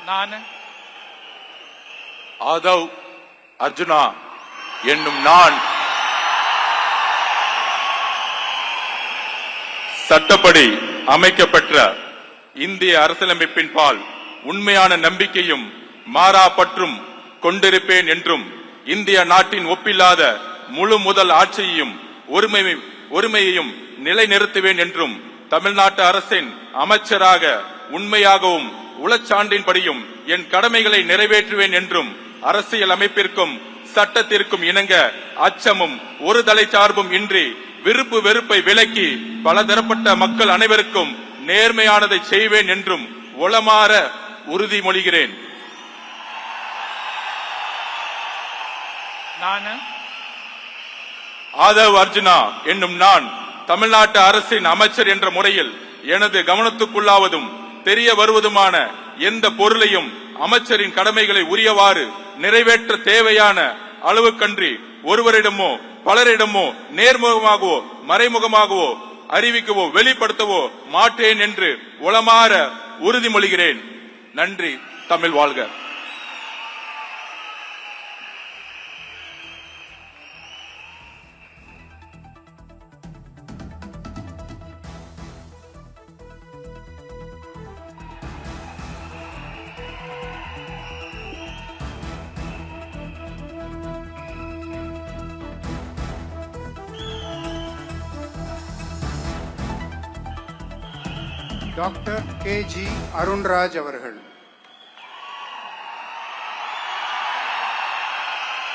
நான் ஆதவ் அர்ஜுனா என்னும் நான் சட்டப்படி அமைக்கப்பெற்ற இந்திய அரசியலமைப்பின் பால் உண்மையான நம்பிக்கையும் மாறா பற்றும் கொண்டிருப்பேன் என்றும் இந்திய நாட்டின் ஒப்பில்லாத முழு முதல் ஆட்சியையும் ஒருமையையும் நிலைநிறுத்துவேன் என்றும் தமிழ்நாட்டு அரசின் அமைச்சராக உண்மையாகவும் உளச்சான்றின்படியும் என் கடமைகளை நிறைவேற்றுவேன் என்றும் அரசியல் அமைப்பிற்கும் சட்டத்திற்கும் இணங்க அச்சமும் ஒரு தலை சார்பும் இன்றி விருப்பு வெறுப்பை விலக்கி பலதரப்பட்ட மக்கள் அனைவருக்கும் நேர்மையானதை செய்வேன் என்றும் உளமாற உறுதிமொழிகிறேன். நான் ஆதவ் அர்ஜுனா என்னும் நான் தமிழ்நாட்டு அரசின் அமைச்சர் என்ற முறையில் எனது கவனத்துக்குள்ளாவதும் தெரிய வருவதுமான எந்த பொருளையும் அமைச்சரின் கடமைகளை உரியவாறு நிறைவேற்ற தேவையான அளவுக்கன்றி ஒருவரிடமோ பலரிடமோ நேர்முகமாகவோ மறைமுகமாகவோ அறிவிக்கவோ வெளிப்படுத்தவோ மாட்டேன் என்று உளமாற உறுதிமொழிகிறேன். நன்றி. தமிழ் வாழ்க. டாக்டர் கே.ஜி. அருண்ராஜ் அவர்கள்.